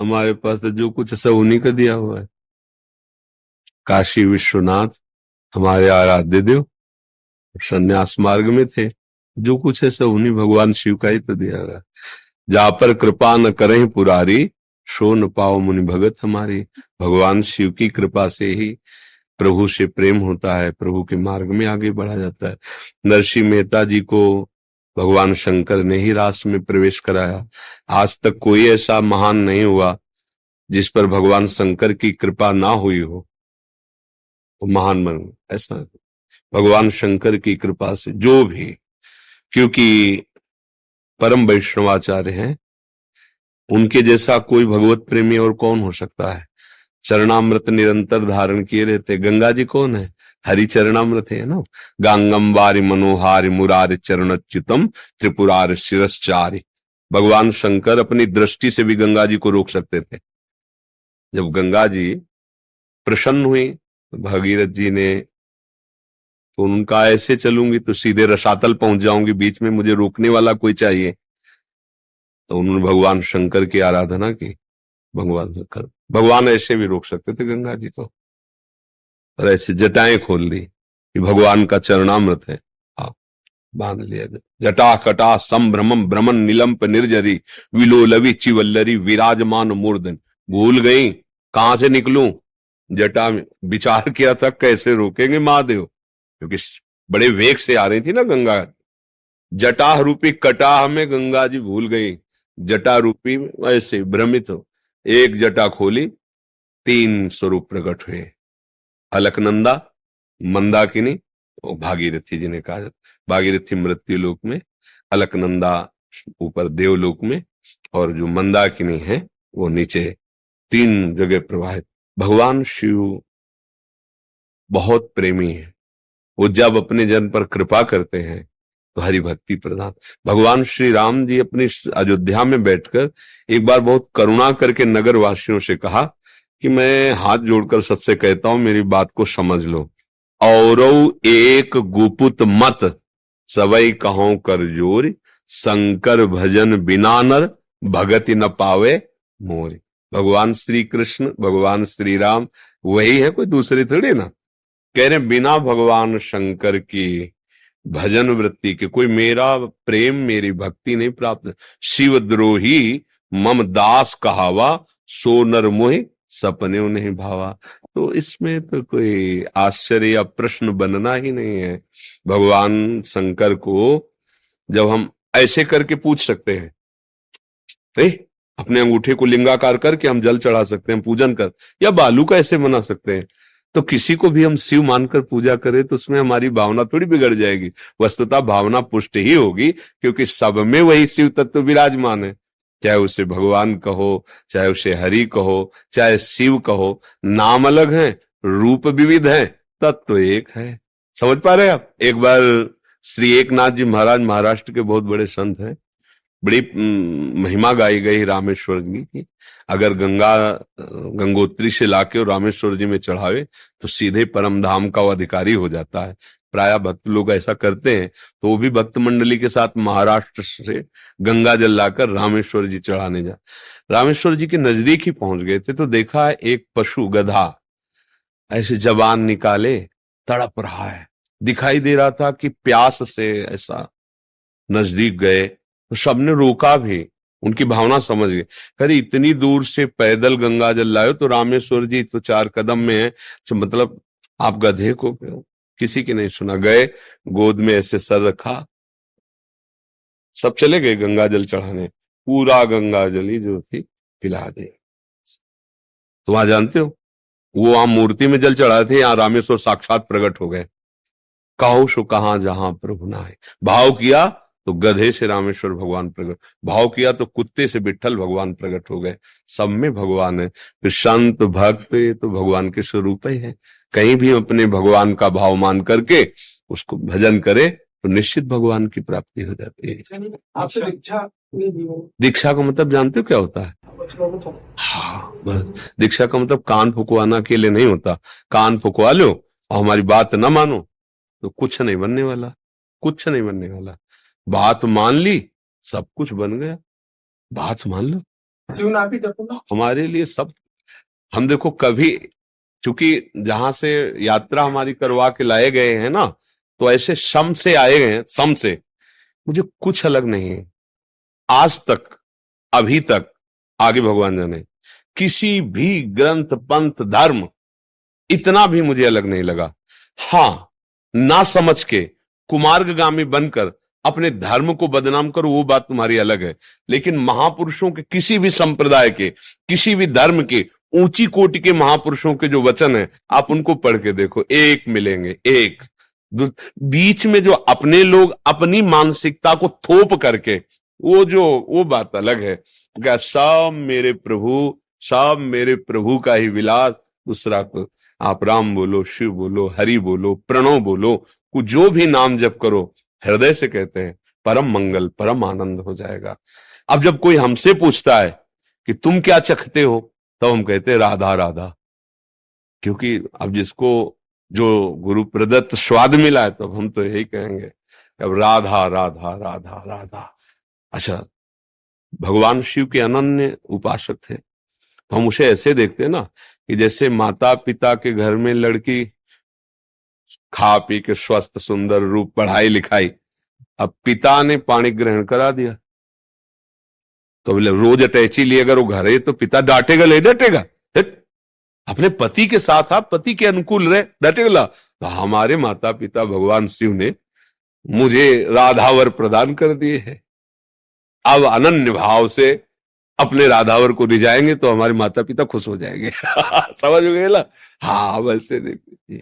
हमारे पास तो जो कुछ है सब उन्हीं का दिया हुआ है। काशी विश्वनाथ हमारे आराध्य देव संन्यास मार्ग में थे, जो कुछ है सब उन्हीं भगवान शिव का ही तो दिया हुआ है। जा पर कृपा न करें पुरारी, सो न पाओ मुनि भगत हमारी। भगवान शिव की कृपा से ही प्रभु से प्रेम होता है, प्रभु के मार्ग में आगे बढ़ा जाता है। नरसिंह मेहता जी को भगवान शंकर ने ही रास में प्रवेश कराया। आज तक कोई ऐसा महान नहीं हुआ जिस पर भगवान शंकर की कृपा ना हुई हो, वो महान बन ऐसा भगवान शंकर की कृपा से जो भी, क्योंकि परम वैष्णवाचार्य हैं, उनके जैसा कोई भगवत प्रेमी और कौन हो सकता है। चरणामृत निरंतर धारण किए रहते। गंगा जी कौन है? हरि चरणामृत है ना। गांगम वारि मनोहारि मुरारि चरणच्युतम त्रिपुरारि शिरश्चारि। भगवान शंकर अपनी दृष्टि से भी गंगा जी को रोक सकते थे। जब गंगा जी प्रसन्न हुई भागीरथ जी ने, तो उनका ऐसे चलूंगी तो सीधे रसातल पहुंच जाऊंगी, बीच में मुझे रोकने वाला कोई चाहिए। तो उन्होंने भगवान शंकर की आराधना की। भगवान शंकर, भगवान ऐसे भी रोक सकते थे गंगा जी को, और ऐसे जटाएं खोल दी कि भगवान का चरणामृत है, आप बांध लिया। जटा कटा संभ्रमम भ्रमण निलंप निर्जरी विलोलवि चिवल्लरी विराजमान मूर्धन। भूल गई कहां से निकलूं, जटा में विचार किया था कैसे रोकेंगे महादेव, क्योंकि बड़े वेग से आ रही थी ना गंगा। जटा रूपी कटाह में गंगा जी भूल गई, जटा रूपी ऐसे भ्रमित हो। एक जटा खोली, 3 स्वरूप प्रकट हुए, अलकनंदा, मंदाकिनी और भागीरथी जी ने कहा। भागीरथी मृत्यु लोक में, अलकनंदा ऊपर देवलोक में, और जो मंदाकिनी है वो नीचे, 3 जगह प्रवाहित। भगवान शिव बहुत प्रेमी है। वो जब अपने जन पर कृपा करते हैं तो हरि भक्ति प्रदान। भगवान श्री राम जी अपनी अयोध्या में बैठकर एक बार बहुत करुणा करके नगर वासियों से कहा कि मैं हाथ जोड़कर सबसे कहता हूं, मेरी बात को समझ लो। औरौ एक गुपुत मत, सवई कहो कर जोर, शंकर भजन बिना नर, भगति न पावे मोर। भगवान श्री कृष्ण, भगवान श्री राम वही है, कोई दूसरे थोड़ी ना। कह रहे बिना भगवान शंकर की भजन वृत्ति के कोई मेरा प्रेम, मेरी भक्ति नहीं प्राप्त। शिवद्रोही मम दास कहावा, सो नर मोहि सपने नहीं भावा। तो इसमें तो कोई आश्चर्य या प्रश्न बनना ही नहीं है। भगवान शंकर को जब हम ऐसे करके पूछ सकते हैं, अपने अंगूठे को लिंगाकार करके हम जल चढ़ा सकते हैं पूजन कर, या बालू का ऐसे बना सकते हैं, तो किसी को भी हम शिव मानकर पूजा करें तो उसमें हमारी भावना थोड़ी बिगड़ जाएगी। वस्तुतः भावना पुष्ट ही होगी, क्योंकि सब में वही शिव तत्व विराजमान है। चाहे उसे भगवान कहो, चाहे उसे हरि कहो, चाहे शिव कहो, नाम अलग है, रूप विविध है, तत्व एक है। समझ पा रहे आप? एक बार श्री एकनाथ जी महाराज, महाराष्ट्र के बहुत बड़े संत हैं, बड़ी महिमा गाई गई रामेश्वर जी की। अगर गंगोत्री से लाके और रामेश्वर जी में चढ़ावे तो सीधे परम धाम का वो अधिकारी हो जाता है। प्राय भक्त लोग ऐसा करते हैं, तो वो भी भक्त मंडली के साथ महाराष्ट्र से गंगा जल लाकर रामेश्वर जी चढ़ाने जा। रामेश्वर जी के नजदीक ही पहुंच गए थे तो देखा एक पशु गधा ऐसे जबान निकाले तड़प रहा है। दिखाई दे रहा था कि प्यास से ऐसा नजदीक गए, तो सबने रोका भी, उनकी भावना समझ गए। अरे इतनी दूर से पैदल गंगा जल लाए तो रामेश्वर जी तो 4 कदम में है, तो मतलब आप गधे को, किसी की नहीं सुना। गए, गोद में ऐसे सर रखा, सब चले गए गंगा जल चढ़ाने। पूरा गंगा जल ही जो थी पिला दे। तो वहां जानते हो, वो वहां मूर्ति में जल चढ़ाए थे, यहाँ रामेश्वर साक्षात प्रकट हो गए। कहो सो कहां जहां प्रभु नाय। भाव किया तो गधे से रामेश्वर भगवान प्रकट, भाव किया तो कुत्ते से विट्ठल भगवान प्रकट हो गए। सब में भगवान है। फिर संत भक्त तो भगवान के स्वरूप ही है। कहीं भी अपने भगवान का भाव मान करके उसको भजन करे तो निश्चित भगवान की प्राप्ति हो जाती है। आपसे दीक्षा का मतलब जानते हो क्या होता है? हाँ, बस दीक्षा का मतलब कान फुकवाना के लिए नहीं होता। कान फुकवा लो और हमारी बात ना मानो तो कुछ नहीं बनने वाला, कुछ नहीं बनने वाला। बात मान ली, सब कुछ बन गया। बात मान लो, शिवनाथ ही जपूंगा। हमारे लिए सब, हम देखो कभी, क्योंकि जहां से यात्रा हमारी करवा के लाए गए हैं ना, तो ऐसे शम से आए गए हैं, सम से, मुझे कुछ अलग नहीं है आज तक, अभी तक, आगे भगवान जाने, किसी भी ग्रंथ पंथ धर्म इतना भी मुझे अलग नहीं लगा। हां, ना समझ के कुमार्गगामी बनकर अपने धर्म को बदनाम करो, वो बात तुम्हारी अलग है। लेकिन महापुरुषों के, किसी भी संप्रदाय के, किसी भी धर्म के, ऊंची कोटि के महापुरुषों के जो वचन है, आप उनको पढ़ के देखो, एक मिलेंगे, एक। बीच में जो अपने लोग अपनी मानसिकता को थोप करके, वो बात अलग है। क्या सब मेरे प्रभु का ही विलास, दूसरा को आप राम बोलो, शिव बोलो, हरि बोलो, प्रणव बोलो, जो भी नाम जप करो, हृदय से कहते हैं, परम मंगल, परम आनंद हो जाएगा। अब जब कोई हमसे पूछता है कि तुम क्या चखते हो, तब हम कहते हैं राधा राधा, क्योंकि अब जिसको जो गुरु प्रदत्त स्वाद मिला है, तो हम तो यही कहेंगे अब राधा राधा राधा राधा। अच्छा, भगवान शिव के अनन्य उपासक थे, तो हम उसे ऐसे देखते हैं ना कि जैसे माता पिता के घर में लड़की खा पी के स्वस्थ सुंदर रूप, पढ़ाई लिखाई, अब पिता ने पाणी ग्रहण करा दिया, तो बोले रोज अटैची लिए अगर वो घर है तो पिता डांटेगा, ले डांटेगा, अपने पति के साथ आप पति के अनुकूल रहे, डांटेगा। तो हमारे माता पिता भगवान शिव ने मुझे राधावर प्रदान कर दिए हैं, अब अनन्य भाव से अपने राधावर को रिझाएंगे तो हमारे माता पिता खुश हो जाएंगे। समझ गए ना? हाँ, वैसे देखिए।